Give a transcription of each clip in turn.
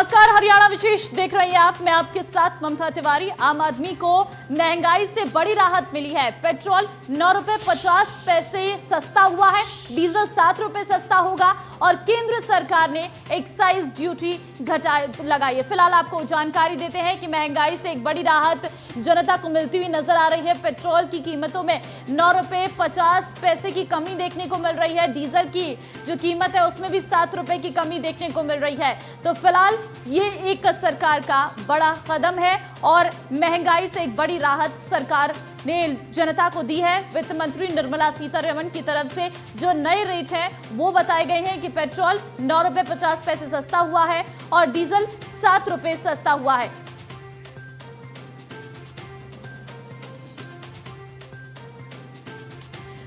नमस्कार, हरियाणा विशेष देख रही हैं आप। मैं आपके साथ ममता तिवारी। आम आदमी को महंगाई से बड़ी राहत मिली है। पेट्रोल 9 रुपए 50 पैसे सस्ता हुआ है, डीजल 7 रुपए सस्ता होगा और केंद्र सरकार ने एक्साइज ड्यूटी लगाई है। फिलहाल आपको जानकारी देते हैं कि महंगाई से एक बड़ी राहत जनता को मिलती हुई नजर आ रही है। पेट्रोल की कीमतों में 9 रुपए 50 पैसे की कमी देखने को मिल रही है। डीजल की जो कीमत है उसमें भी 7 रुपए की कमी देखने को मिल रही है। तो फिलहाल ये एक सरकार का बड़ा कदम है और महंगाई से एक बड़ी राहत सरकार ने जनता को दी है। वित्त मंत्री निर्मला सीतारमण की तरफ से जो नए रेट हैं वो बताए गए हैं कि पेट्रोल 9 रुपए 50 पैसे सस्ता हुआ है और डीजल 7 रुपए सस्ता हुआ है।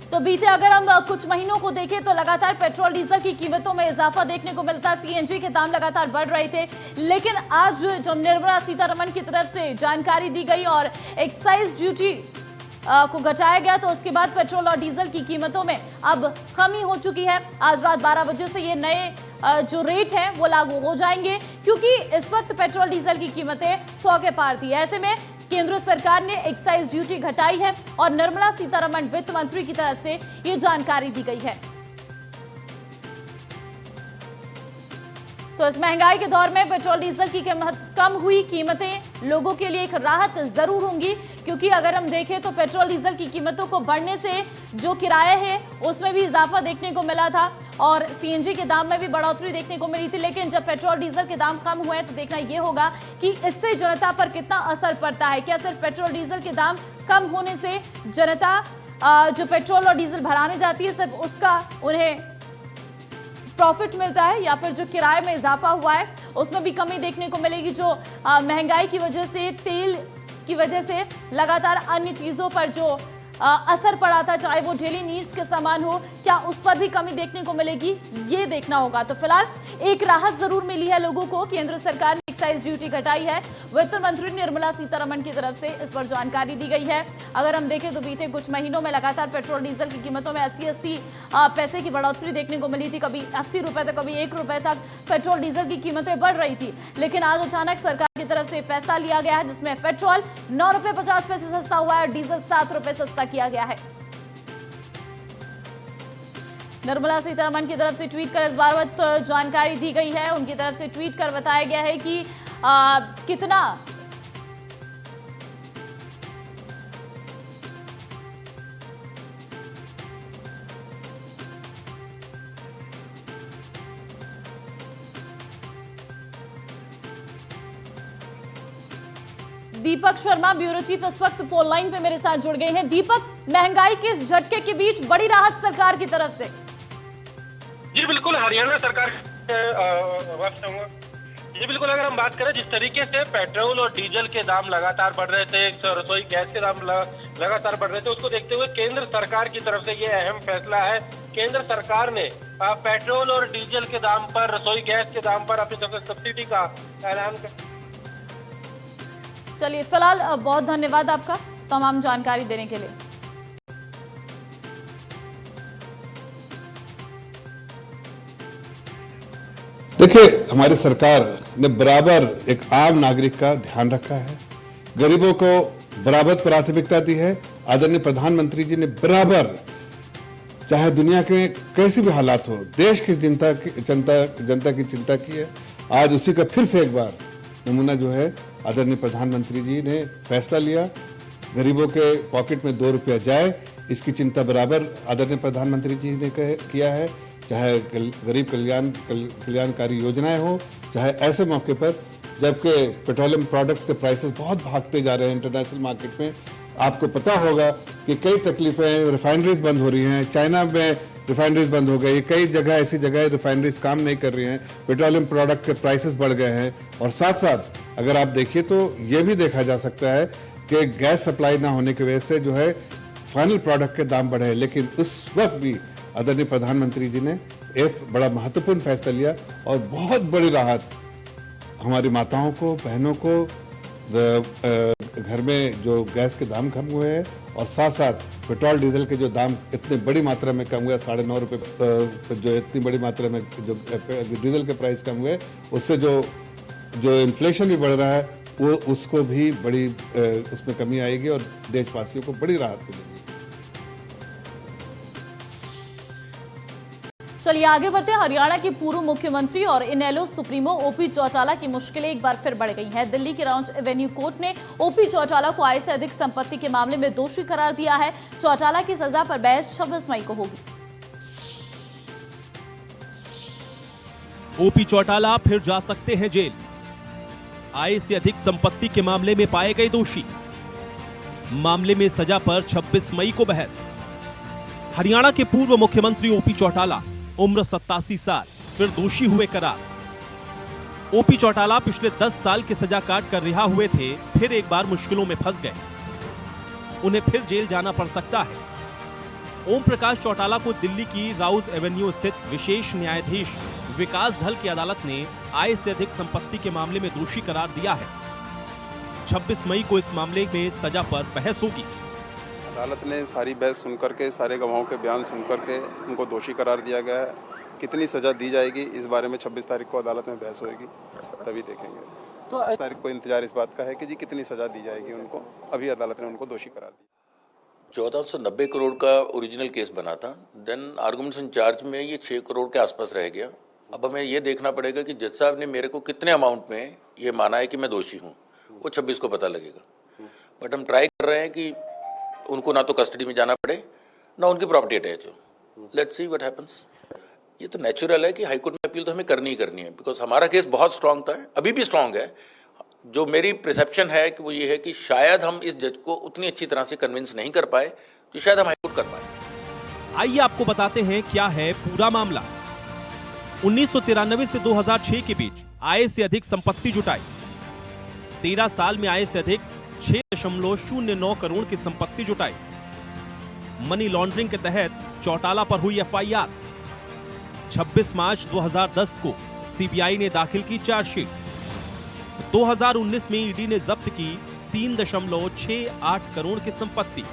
तो बीते अगर हम कुछ महीनों को देखें तो लगातार पेट्रोल डीजल की कीमतों में इजाफा देखने को मिलता। सीएनजी के दाम लगातार बढ़ रहे थे, लेकिन आज जो निर्मला सीतारमण की तरफ से जानकारी दी गई और एक्साइज ड्यूटी को घटाया गया तो उसके बाद पेट्रोल और डीजल की कीमतों में अब कमी हो चुकी है। आज रात 12 बजे से ये नए जो रेट हैं वो लागू हो जाएंगे, क्योंकि इस वक्त पेट्रोल डीजल की कीमतें 100 के पार थी। ऐसे में केंद्र सरकार ने एक्साइज ड्यूटी घटाई है और निर्मला सीतारमण वित्त मंत्री की तरफ से ये जानकारी दी गई है। तो इस महंगाई के दौर में पेट्रोल डीजल की कीमत कम हुई कीमतें लोगों के लिए एक राहत जरूर होंगी, क्योंकि अगर हम देखें तो पेट्रोल डीजल की कीमतों को बढ़ने से जो किराया है उसमें भी इजाफा देखने को मिला था और सीएनजी के दाम में भी बढ़ोतरी देखने को मिली थी। लेकिन जब पेट्रोल डीजल के दाम कम हुए तो देखना यह होगा कि इससे जनता पर कितना असर पड़ता है। क्या सिर्फ पेट्रोल डीजल के दाम कम होने से जनता जो पेट्रोल और डीजल भराने जाती है सिर्फ उसका उन्हें प्रॉफिट मिलता है, या फिर जो किराए में इजाफा हुआ है उसमें भी कमी देखने को मिलेगी। जो महंगाई की वजह से, तेल की वजह से लगातार अन्य चीजों पर जो असर पड़ा था, चाहे वो डेली नीड्स के सामान हो, क्या उस पर भी कमी देखने को मिलेगी, ये देखना होगा। तो फिलहाल एक राहत जरूर मिली है लोगों को। केंद्र सरकार ने एक्साइज ड्यूटी घटाई है। वित्त मंत्री निर्मला सीतारमण की तरफ से इस पर जानकारी दी गई है। अगर हम देखें तो बीते कुछ महीनों में लगातार पेट्रोल डीजल की कीमतों में 80-80 पैसे की बढ़ोतरी देखने को मिली थी। कभी 80 रुपए तक, कभी 1 रुपए तक पेट्रोल डीजल की कीमतें बढ़ रही थी। लेकिन आज अचानक सरकार की तरफ से फैसला लिया गया है जिसमें पेट्रोल 9 रुपए 50 पैसे सस्ता हुआ है और डीजल 7 रुपए सस्ता किया गया है। निर्मला सीतारमण की तरफ से ट्वीट कर इस बाबत जानकारी दी गई है। उनकी तरफ से ट्वीट कर बताया गया है कि कितना दीपक शर्मा ब्यूरो चीफ इस वक्त फोन लाइन पे मेरे साथ जुड़ गए हैं। दीपक, महंगाई के इस झटके के बीच बड़ी राहत सरकार की तरफ से। जी बिल्कुल, हरियाणा सरकार जी बिल्कुल, अगर हम बात करें जिस तरीके से पेट्रोल और डीजल के दाम लगातार बढ़ रहे थे, रसोई गैस के दाम लगातार बढ़ रहे थे, उसको देखते हुए केंद्र सरकार की तरफ से ये अहम फैसला है। केंद्र सरकार ने पेट्रोल और डीजल के दाम पर, रसोई गैस के दाम पर अपनी तरफ से सब्सिडी का ऐलान कर। चलिए, फिलहाल बहुत धन्यवाद आपका तमाम जानकारी देने के लिए। देखिए, हमारी सरकार ने बराबर एक आम नागरिक का ध्यान रखा है, गरीबों को बराबर प्राथमिकता दी है। आदरणीय प्रधानमंत्री जी ने बराबर, चाहे दुनिया के कैसे भी हालात हो, देश की जनता की चिंता की है। आज उसी का फिर से एक बार नमूना जो है, आदरणीय प्रधानमंत्री जी ने फैसला लिया, गरीबों के पॉकेट में 2 रुपया जाए, इसकी चिंता बराबर आदरणीय प्रधानमंत्री जी ने किया है। चाहे गरीब कल्याणकारी योजनाएं हो, चाहे ऐसे मौके पर जबकि पेट्रोलियम प्रोडक्ट्स के प्राइसेस बहुत भागते जा रहे हैं इंटरनेशनल मार्केट में। आपको पता होगा कि कई तकलीफें, रिफाइनरीज बंद हो रही हैं, चाइना में रिफाइनरीज बंद हो गई, कई जगह ऐसी जगह रिफाइनरीज काम नहीं कर रही हैं, पेट्रोलियम प्रोडक्ट के प्राइसेस बढ़ गए हैं। और साथ साथ अगर आप देखिए तो ये भी देखा जा सकता है कि गैस सप्लाई ना होने की वजह से जो है फाइनल प्रोडक्ट के दाम बढ़े। लेकिन उस वक्त भी आदरणीय प्रधानमंत्री जी ने एक बड़ा महत्वपूर्ण फैसला लिया और बहुत बड़ी राहत हमारी माताओं को, बहनों को, घर में जो गैस के दाम कम हुए हैं और साथ साथ पेट्रोल डीजल के जो दाम इतने बड़ी मात्रा में कम हुए, 9.5 रुपये जो इतनी बड़ी मात्रा में जो डीजल के प्राइस कम हुए, उससे जो जो इन्फ्लेशन भी बढ़ रहा है वो उसको भी बड़ी उसमें कमी आएगी और देशवासियों को बड़ी राहत मिलेगी। चलिए आगे बढ़ते हैं। हरियाणा के पूर्व मुख्यमंत्री और इनेलो सुप्रीमो ओपी चौटाला की मुश्किलें एक बार फिर बढ़ गई हैं। दिल्ली के राउंड एवेन्यू कोर्ट ने ओपी चौटाला को आय से अधिक संपत्ति के मामले में दोषी करार दिया है। चौटाला की सजा पर बहस 26 मई को होगी। ओपी चौटाला फिर जा सकते हैं जेल। आय से अधिक संपत्ति के मामले में पाए गए दोषी। मामले में सजा पर 26 मई को बहस। हरियाणा के पूर्व मुख्यमंत्री ओपी चौटाला उम्र 87 साल फिर दोषी हुए करार। ओपी चौटाला पिछले 10 साल की सजा काट कर रिहा हुए थे, फिर एक बार मुश्किलों में फंस गए। उन्हें फिर जेल जाना पड़ सकता है। ओम प्रकाश चौटाला को दिल्ली की राउज एवेन्यू स्थित विशेष न्यायाधीश विकास ढल की अदालत ने आय से अधिक संपत्ति के मामले में दोषी करार दिया है। 26 मई को इस मामले में सजा पर बहस होगी। अदालत ने सारी बहस सुनकर के, सारे गवाहों के बयान सुनकर के उनको दोषी करार दिया गया है। कितनी सजा दी जाएगी इस बारे में 26 तारीख को अदालत में बहस होगी, तभी देखेंगे। तो तारीख को इंतजार इस बात का है कि जी कितनी सजा दी जाएगी उनको। अभी अदालत ने उनको दोषी करार दिया। 1490 करोड़ का ओरिजिनल केस बना था, देन आर्गुमेंट्स इन चार्ज में ये 6 करोड़ के आसपास रह गया। अब हमें ये देखना पड़ेगा कि जज साहब ने मेरे को कितने अमाउंट में ये माना है कि मैं दोषी हूँ, वो 26 को पता लगेगा। बट हम ट्राई कर रहे हैं कि उनको ना तो कस्टडी में जाना पड़े ना उनकी प्रॉपर्टी अटैच हो। Let's see what happens. ये तो नेचुरल है कि हाईकोर्ट में अपील तो हमें करनी ही करनी है, बिकॉज हमारा केस बहुत स्ट्रांग था, अभी भी स्ट्रांग है। जो मेरी परसेप्शन है कि वो ये है कि शायद हम इस जज को उतनी अच्छी तरह से कन्विंस नहीं कर पाए जो शायद हम हाईकोर्ट कर पाए। आइए आपको बताते हैं क्या है पूरा मामला। 1993 से 2006 के बीच आय से अधिक संपत्ति जुटाई। 13 साल में आय से अधिक 6.09 करोड़ की संपत्ति जुटाई। मनी लॉन्ड्रिंग के तहत चौटाला पर हुई एफआईआर। 26 मार्च 2010 को सीबीआई ने दाखिल की चार्जशीट। 2019 में ईडी ने जब्त की 3.68 करोड़ की संपत्ति।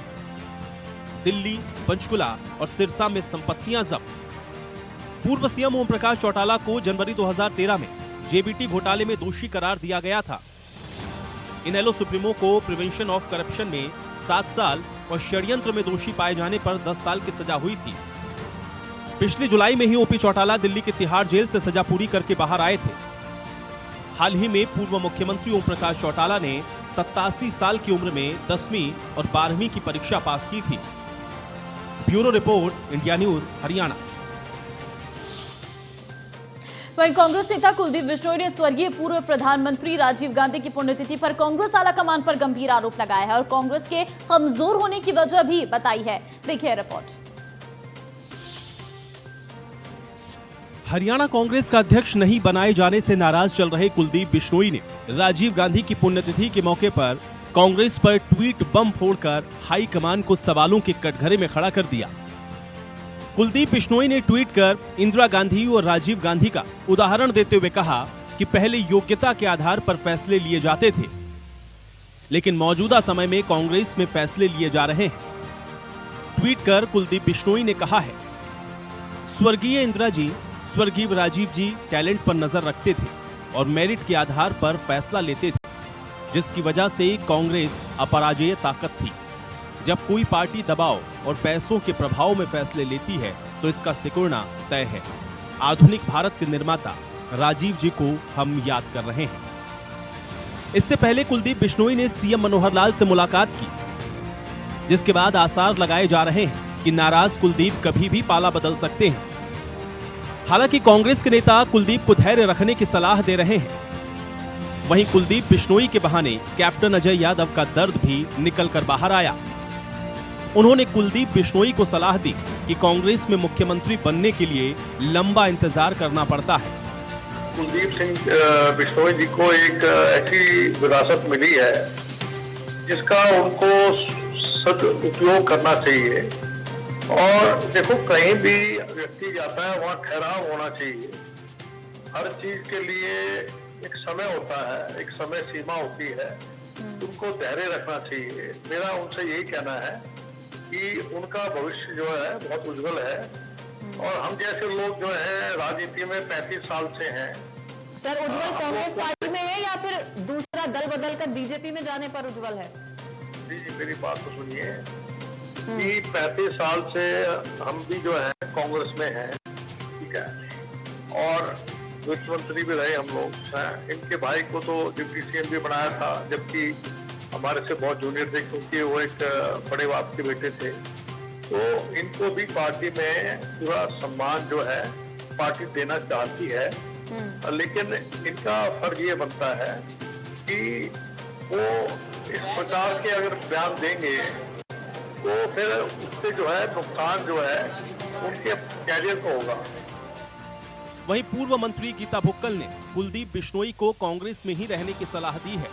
दिल्ली, पंचकुला और सिरसा में संपत्तियां जब्त। पूर्व सीएम ओम प्रकाश चौटाला को जनवरी 2013 में जेबीटी घोटाले में दोषी करार दिया गया था। इनेलो सुप्रीमो को प्रिवेंशन ऑफ करप्शन में 7 साल और षड्यंत्र में दोषी पाए जाने पर 10 साल की सजा हुई थी। पिछले जुलाई में ही ओपी चौटाला दिल्ली के तिहाड़ जेल से सजा पूरी करके बाहर आए थे। हाल ही में पूर्व मुख्यमंत्री ओम प्रकाश चौटाला ने 87 साल की उम्र में 10वीं और 12वीं की परीक्षा पास की थी। Bureau report, India news, Haryana. वहीं कांग्रेस नेता कुलदीप बिश्नोई ने स्वर्गीय पूर्व प्रधानमंत्री राजीव गांधी की पुण्यतिथि पर कांग्रेस आलाकमान पर गंभीर आरोप लगाया है और कांग्रेस के कमजोर होने की वजह भी बताई है। देखिए रिपोर्ट। हरियाणा कांग्रेस का अध्यक्ष नहीं बनाए जाने से नाराज चल रहे कुलदीप बिश्नोई ने राजीव गांधी की पुण्यतिथि के मौके पर कांग्रेस पर ट्वीट बम फोड़कर हाईकमान को सवालों के कटघरे में खड़ा कर दिया। कुलदीप बिश्नोई ने ट्वीट कर इंदिरा गांधी और राजीव गांधी का उदाहरण देते हुए कहा कि पहले योग्यता के आधार पर फैसले लिए जाते थे, लेकिन मौजूदा समय में कांग्रेस में फैसले लिए जा रहे हैं। ट्वीट कर कुलदीप बिश्नोई ने कहा है, स्वर्गीय इंदिरा जी, स्वर्गीय राजीव जी टैलेंट पर नजर रखते थे और मेरिट के आधार पर फैसला लेते थे, जिसकी वजह से कांग्रेस अपराजेय ताकत थी। जब कोई पार्टी दबाव और पैसों के प्रभाव में फैसले लेती है तो इसका सिकुड़ना तय है। आधुनिक भारत के निर्माता राजीव जी को हम याद कर रहे हैं। इससे पहले कुलदीप बिश्नोई ने सीएम मनोहर लाल से मुलाकात की, जिसके बाद आसार लगाए जा रहे हैं कि नाराज कुलदीप कभी भी पाला बदल सकते हैं। हालांकि कांग्रेस के नेता कुलदीप को धैर्य रखने की सलाह दे रहे हैं। वहीं कुलदीप बिश्नोई के बहाने कैप्टन अजय यादव का दर्द भी निकल कर बाहर आया। उन्होंने कुलदीप बिश्नोई को सलाह दी कि कांग्रेस में मुख्यमंत्री बनने के लिए लंबा इंतजार करना पड़ता है। कुलदीप सिंह बिश्नोई जी को एक ऐसी विरासत मिली है जिसका उनको सदुपयोग करना चाहिए। और देखो, कहीं भी व्यक्ति जाता है वहाँ ठहराव होना चाहिए। हर चीज के लिए एक समय होता है, एक समय सीमा होती है, उनको धैर्य रखना चाहिए। मेरा उनसे यही कहना है कि उनका भविष्य जो है बहुत उज्जवल है और हम जैसे लोग जो है राजनीति में 35 साल से हैं। सर, उज्जवल कांग्रेस पार्टी में है या फिर दूसरा दल बदल कर बीजेपी में जाने पर उज्जवल है? जी मेरी बात तो सुनिए कि 35 साल से हम भी जो है कांग्रेस में हैं, ठीक है, और वित्त मंत्री भी रहे हम लोग हैं। इनके भाई को तो डिप्टी सीएम भी बनाया था, जबकि हमारे से बहुत जूनियर थे, क्योंकि वो एक बड़े बाप के बेटे थे। तो इनको भी पार्टी में पूरा सम्मान जो है पार्टी देना चाहती है, लेकिन इनका फर्ज ये बनता है कि वो इस प्रकार के अगर बयान देंगे तो फिर उससे जो है नुकसान जो है उनके कैरियर को होगा। वहीं पूर्व मंत्री गीता भुक्कल ने कुलदीप बिश्नोई को कांग्रेस में ही रहने की सलाह दी है।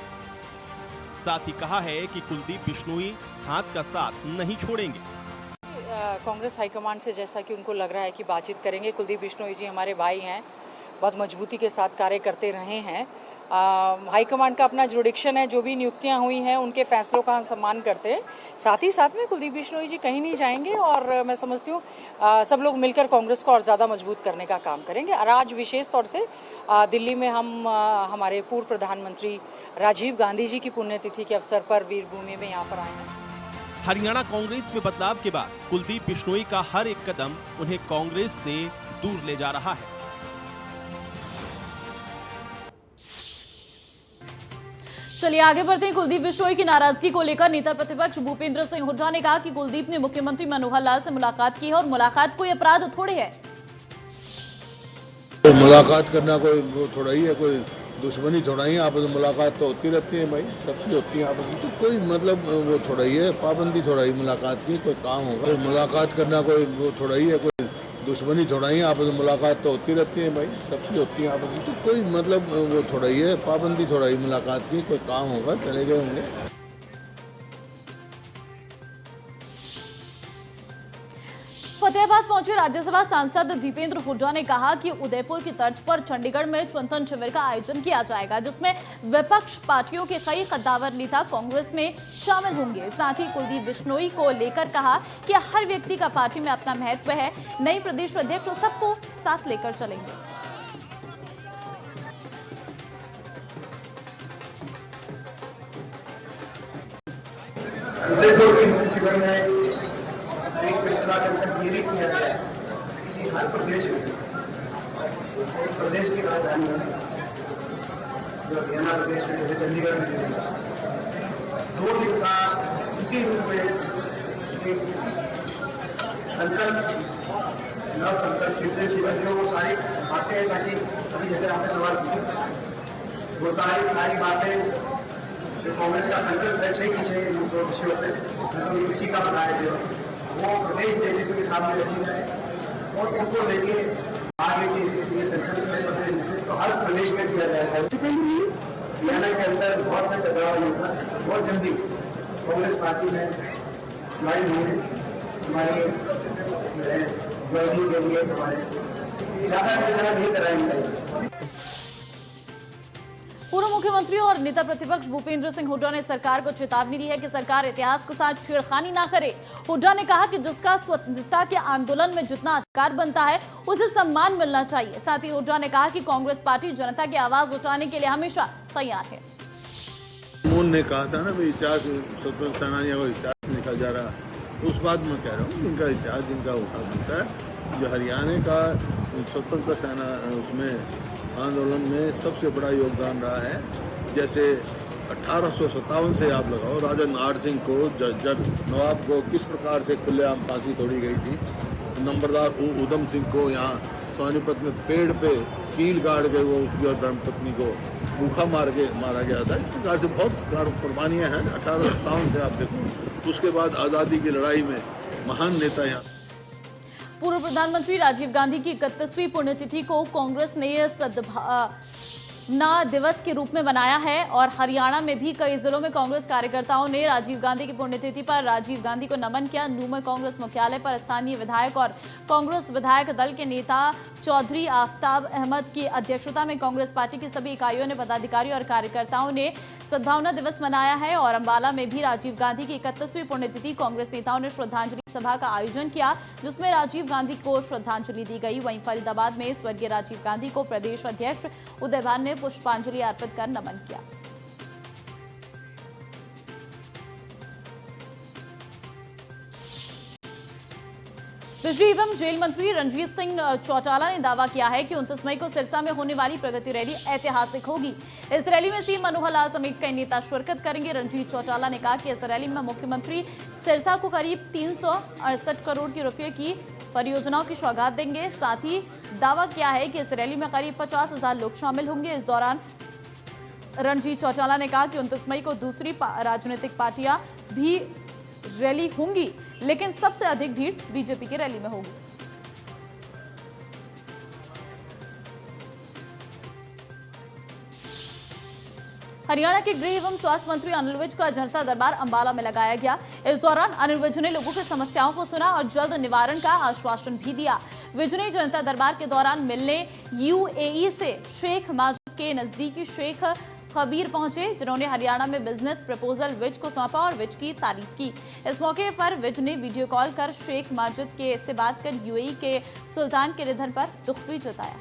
साथ ही कहा है कि कुलदीप बिश्नोई हाथ का साथ नहीं छोड़ेंगे। कांग्रेस हाईकमांड से जैसा कि उनको लग रहा है कि बातचीत करेंगे। कुलदीप बिश्नोई जी हमारे भाई हैं, बहुत मजबूती के साथ कार्य करते रहे हैं। हाईकमांड का अपना जुडिक्शन है, जो भी नियुक्तियां हुई हैं उनके फैसलों का हम सम्मान करते हैं। साथ ही साथ में कुलदीप बिश्नोई जी कहीं नहीं जाएंगे और मैं समझती हूँ सब लोग मिलकर कांग्रेस को और ज़्यादा मजबूत करने का काम करेंगे। और आज विशेष तौर से दिल्ली में हम हमारे पूर्व प्रधानमंत्री राजीव गांधी जी की पुण्यतिथि के अवसर पर वीरभूमि में यहाँ पर आए हैं। हरियाणा कांग्रेस में बदलाव के बाद कुलदीप बिश्नोई का हर एक कदम उन्हें कांग्रेस से दूर ले जा रहा है। चलिए आगे बढ़ते हैं। कुलदीप बिश्नोई की नाराजगी को लेकर नेता प्रतिपक्ष भूपेंद्र सिंह हुड्डा ने कहा कि कुलदीप ने मुख्यमंत्री मनोहर लाल से मुलाकात की है और मुलाकात कोई अपराध थोड़े है। तो मुलाकात करना कोई वो थोड़ा ही है, कोई दुश्मनी थोड़ा ही। आपस में मुलाकात तो होती रहती है भाई, सबकी होती है आपस में, तो कोई मतलब वो थोड़ा ही है, पाबंदी थोड़ा ही मुलाकात की, कोई काम होगा तो मुलाकात करना कोई वो थोड़ा ही है, कोई दुश्मनी थोड़ा ही। आपस में मुलाकात तो होती रहती है भाई, सबकी होती है आपस में, तो कोई मतलब वो थोड़ा ही है, पाबंदी थोड़ा ही मुलाकात की, कोई काम होगा चले गए होंगे। फतेहाबाद पहुंचे राज्यसभा सांसद दीपेंद्र हुड्डा ने कहा कि उदयपुर की तर्ज पर चंडीगढ़ में चिंतन शिविर का आयोजन किया जाएगा, जिसमें विपक्ष पार्टियों के कई कद्दावर नेता कांग्रेस में शामिल होंगे। साथ ही कुलदीप बिश्नोई को लेकर कहा कि हर व्यक्ति का पार्टी में अपना महत्व है, नई प्रदेश अध्यक्ष सबको साथ लेकर चलेंगे। एक फैसला संकट ये भी किया गया है कि हर प्रदेश में प्रदेश की राजधानी जो हरियाणा प्रदेश में जैसे चंडीगढ़ में 2 दिन का उसी रूप में एक संकल्प नव संकल्प चिंतन शिविर जो वो सारी बातें हैं, ताकि अभी जैसे आपने सवाल पूछा वो सारी बातें जो कांग्रेस का संकल्प है 6 की 6 दो विषयों पर मतलब किसी का बताया गया वो प्रदेश नेतृत्व के सामने रखी जाए और उनको लेके आगे के ये संकल्प में तो हर प्रदेश में किया जाएगा। हरियाणा के अंदर बहुत से बदलाव होगा, बहुत जल्दी कांग्रेस पार्टी में ज्वाइन होंगे। हमारे ज्वाइनिंग के लिए हमारे ज़्यादा से ज़्यादा नहीं कराएंगे। पूर्व मुख्यमंत्री और नेता प्रतिपक्ष भूपेंद्र सिंह हुड्डा ने सरकार को चेतावनी दी है कि सरकार इतिहास के साथ छेड़खानी ना करे। हुड्डा ने कहा कि जिसका स्वतंत्रता के आंदोलन में जितना अधिकार बनता है उसे सम्मान मिलना चाहिए। साथ ही हुड्डा ने कहा कि कांग्रेस पार्टी जनता की आवाज उठाने के लिए हमेशा तैयार है। मून ने कहा था ना भाई इतिहास स्वतंत्र सेनानियों का इतिहास निकल जा रहा, उस बात में कह रहा हूँ जिनका इतिहास जिनका उठा बनता है, जो हरियाणा का स्वतंत्र सेना उसमें आंदोलन में सबसे बड़ा योगदान रहा है। जैसे 1857 से आप लगाओ राजा नाहर सिंह को जज नवाब को किस प्रकार से खुलेआम फांसी तोड़ी गई थी, नंबरदार उधम सिंह को यहाँ सोनीपत में पेड़ पे कील गाड़ के वो उसकी धर्मपत्नी को भूखा मारा गया था। इस प्रकार से बहुत कुर्बानियाँ हैं 1857 से आप देखो। उसके बाद आज़ादी की लड़ाई में महान नेता यहाँ। पूर्व प्रधानमंत्री राजीव गांधी की 31वीं पुण्यतिथि को कांग्रेस ने सद्भावना दिवस के रूप में मनाया है और हरियाणा में भी कई जिलों में कांग्रेस कार्यकर्ताओं ने राजीव गांधी की पुण्यतिथि पर राजीव गांधी को नमन किया। नूंह में कांग्रेस मुख्यालय पर स्थानीय विधायक और कांग्रेस विधायक दल के नेता चौधरी आफ्ताब अहमद की अध्यक्षता में कांग्रेस पार्टी की सभी इकाइयों ने पदाधिकारी और कार्यकर्ताओं ने सद्भावना दिवस मनाया है और अंबाला में भी राजीव गांधी की 31वीं पुण्यतिथि कांग्रेस नेताओं ने श्रद्धांजलि सभा का आयोजन किया, जिसमें राजीव गांधी को श्रद्धांजलि दी गई। वहीं फरीदाबाद में स्वर्गीय राजीव गांधी को प्रदेश अध्यक्ष उदय भान ने पुष्पांजलि अर्पित कर नमन किया। बिजली एवं जेल मंत्री रणजीत सिंह चौटाला ने दावा किया है कि 29 मई को सिरसा में होने वाली प्रगति रैली ऐतिहासिक होगी। इस रैली में सीएम मनोहर लाल समेत कई नेता शिरकत करेंगे। रणजीत चौटाला ने कहा कि इस रैली में मुख्यमंत्री सिरसा को करीब 368 करोड़ रुपए की परियोजनाओं की सौगात देंगे। साथ ही दावा किया है कि इस रैली में करीब 50,000 लोग शामिल होंगे। इस दौरान रणजीत चौटाला ने कहा कि 29 मई को दूसरी राजनीतिक पार्टियां भी रैली होंगी, लेकिन सबसे अधिक भीड़ बीजेपी की रैली में होगी। हरियाणा के गृह एवं स्वास्थ्य मंत्री अनिल विज का जनता दरबार अंबाला में लगाया गया। इस दौरान अनिल विज ने लोगों की समस्याओं को सुना और जल्द निवारण का आश्वासन भी दिया। विज ने जनता दरबार के दौरान मिलने यूएई से शेख माजिद के नजदीकी शेख खबीर पहुंचे, जिन्होंने हरियाणा में बिजनेस प्रपोजल विज को सौंपा और विज की तारीफ की। इस मौके पर विज ने वीडियो कॉल कर शेख माजिद के से बात कर यूएई के सुल्तान के निधन पर दुख भी जताया।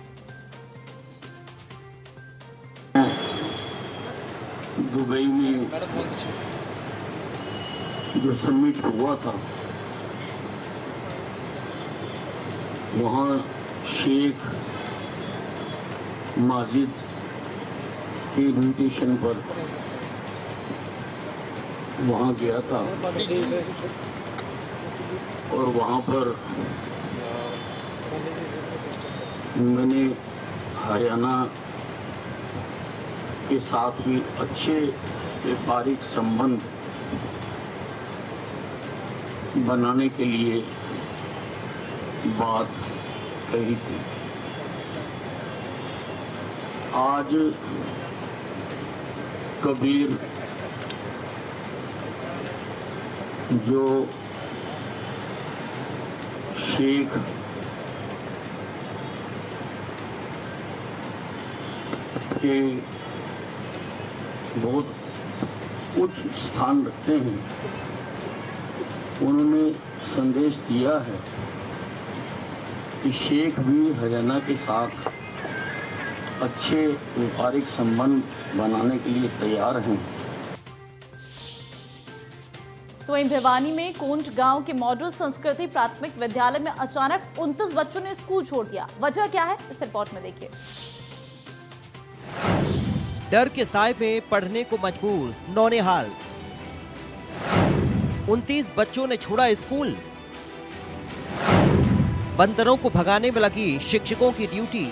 दुबई में जो समिट हुआ था, वहाँ शेख माजिद के इन्विटेशन पर वहाँ गया था और वहाँ पर मैंने हरियाणा के साथ भी अच्छे व्यापारिक संबंध बनाने के लिए बात कही थी। आज कबीर जो शेख के बहुत उच्च स्थान रखते हैं, उन्होंने संदेश दिया है कि शेख भी हरियाणा के साथ अच्छे व्यापारिक संबंध बनाने के लिए तैयार हैं। तो वहीं भिवानी में कोंज गांव के मॉडल संस्कृति प्राथमिक विद्यालय में अचानक 29 बच्चों ने स्कूल छोड़ दिया। वजह क्या है, इस रिपोर्ट में देखिए। डर के साए में पढ़ने को मजबूर नौनिहाल, 29 बच्चों ने छोड़ा स्कूल। बंदरों को भगाने में लगी शिक्षकों की ड्यूटी।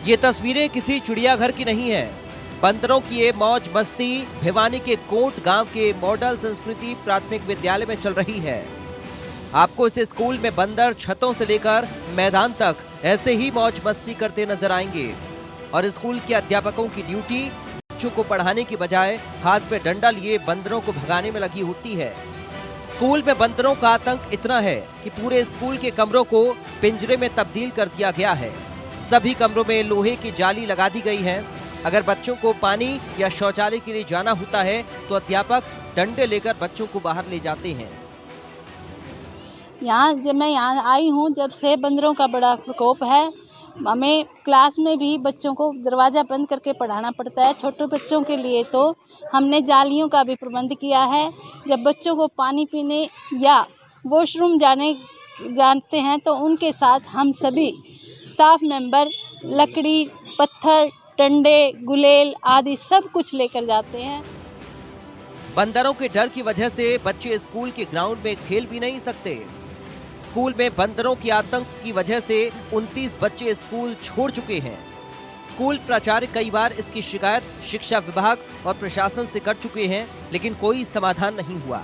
ये तस्वीरें किसी चिड़ियाघर की नहीं है। बंदरों की ये मौज मस्ती भिवानी के कोट गांव के मॉडल संस्कृति प्राथमिक विद्यालय में चल रही है। आपको इस स्कूल में बंदर छतों से लेकर मैदान तक ऐसे ही मौज मस्ती करते नजर आएंगे और स्कूल के अध्यापकों की ड्यूटी बच्चों को पढ़ाने की बजाय हाथ में डंडा लिए बंदरों को भगाने में लगी होती है। स्कूल में बंदरों का आतंक इतना है कि पूरे स्कूल के कमरों को पिंजरे में तब्दील कर दिया गया है। सभी कमरों में लोहे की जाली लगा दी गई है। अगर बच्चों को पानी या शौचालय के लिए जाना होता है तो अध्यापक डंडे लेकर बच्चों को बाहर ले जाते हैं। जब मैं यहाँ आई हूँ, जब से बंदरों का बड़ा प्रकोप है। हमें क्लास में भी बच्चों को दरवाज़ा बंद करके पढ़ाना पड़ता है। छोटे बच्चों के लिए तो हमने जालियों का भी प्रबंध किया है। जब बच्चों को पानी पीने या वॉशरूम जानते हैं तो उनके साथ हम सभी स्टाफ मेंबर लकड़ी, पत्थर, डंडे, गुलेल आदि सब कुछ लेकर जाते हैं। बंदरों के डर की वजह से बच्चे स्कूल के ग्राउंड में खेल भी नहीं सकते। स्कूल में बंदरों के आतंक की वजह से 29 बच्चे स्कूल छोड़ चुके हैं। स्कूल प्राचार्य कई बार इसकी शिकायत शिक्षा विभाग और प्रशासन से कर चुके हैं, लेकिन कोई समाधान नहीं हुआ।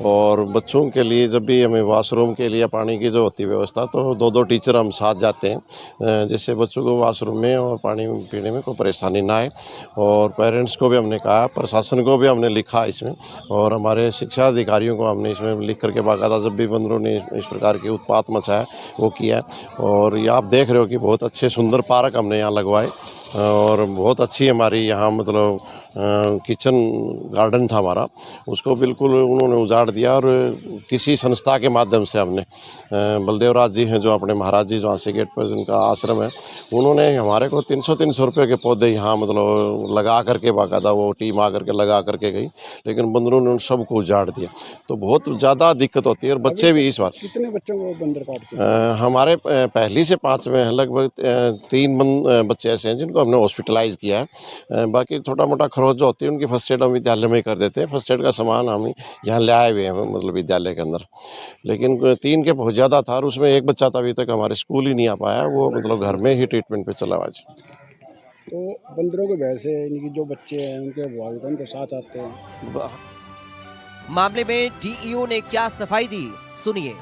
और बच्चों के लिए जब भी हमें वॉशरूम के लिए पानी की जो होती है व्यवस्था, तो 2-2 टीचर हम साथ जाते हैं, जिससे बच्चों को वॉशरूम में और पानी पीने में कोई परेशानी ना आए। और पेरेंट्स को भी हमने कहा, प्रशासन को भी हमने लिखा इसमें, और हमारे शिक्षा अधिकारियों को हमने इसमें लिख करके बाकायदा जब भी बंदरों ने इस प्रकार की उत्पात मचाया वो किया। और ये आप देख रहे हो कि बहुत अच्छे सुंदर पार्क हमने यहाँ लगवाए, और बहुत अच्छी हमारी यहाँ मतलब किचन गार्डन था हमारा, उसको बिल्कुल उन्होंने उजाड़ दिया। और किसी संस्था के माध्यम से हमने बलदेव राज जी हैं जो अपने महाराज जी जो आंसी गेट पर जिनका आश्रम है, उन्होंने हमारे को 300 रुपये के पौधे यहाँ मतलब लगा करके, बाकायदा वो टीम आकर के लगा करके गई, लेकिन बंदरों ने उन सबको उजाड़ दिया। तो बहुत ज़्यादा दिक्कत होती है। और बच्चे भी इस बार कितने बच्चों को बंदर काटते हैं? हमारे पहली से 5 में लगभग 3 बच्चे ऐसे हैं जिनको हमने हॉस्पिटलाइज किया है। बाकी छोटा मोटा खरोच जो होती है उनकी फर्स्ट एड हम विद्यालय में ही कर देते हैं। फर्स्ट एड का सामान हम यहाँ ले आए हुए हैं मतलब विद्यालय के अंदर। लेकिन 3 के बहुत ज़्यादा था और उसमें एक बच्चा था अभी तक हमारे स्कूल ही नहीं आ पाया, वो मतलब घर में ही ट्रीटमेंट पे चला आज। तो बंदरों के वजह से इनकी जो बच्चे हैं उनके अभिभावक उनके साथ आते हैं। मामले में डीईओ ने क्या सफाई दी, सुनिए।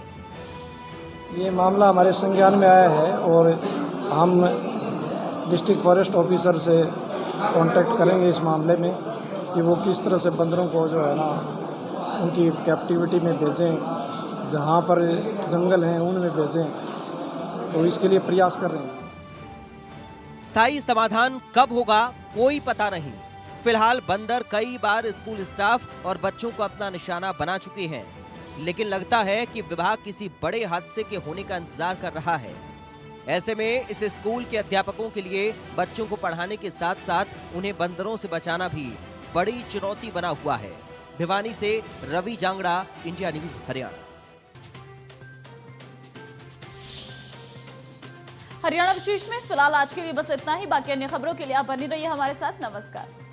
ये मामला हमारे संज्ञान में आया है और हम डिस्ट्रिक्ट फॉरेस्ट ऑफिसर से कांटेक्ट करेंगे इस मामले में कि वो किस तरह से बंदरों को जो है ना उनकी कैप्टिविटी में भेजें, जहाँ पर जंगल हैं उनमें भेजें, तो इसके लिए प्रयास कर रहे हैं। स्थायी समाधान कब होगा कोई पता नहीं। फिलहाल बंदर कई बार स्कूल स्टाफ और बच्चों को अपना निशाना बना चुके हैं, लेकिन लगता है कि विभाग किसी बड़े हादसे के होने का इंतजार कर रहा है। ऐसे में इस स्कूल के अध्यापकों के लिए बच्चों को पढ़ाने के साथ साथ उन्हें बंदरों से बचाना भी बड़ी चुनौती बना हुआ है। भिवानी से रवि जांगड़ा, इंडिया न्यूज हरियाणा। हरियाणा विशेष में फिलहाल आज के लिए बस इतना ही। बाकी अन्य खबरों के लिए आप बनी रहिए हमारे साथ। नमस्कार।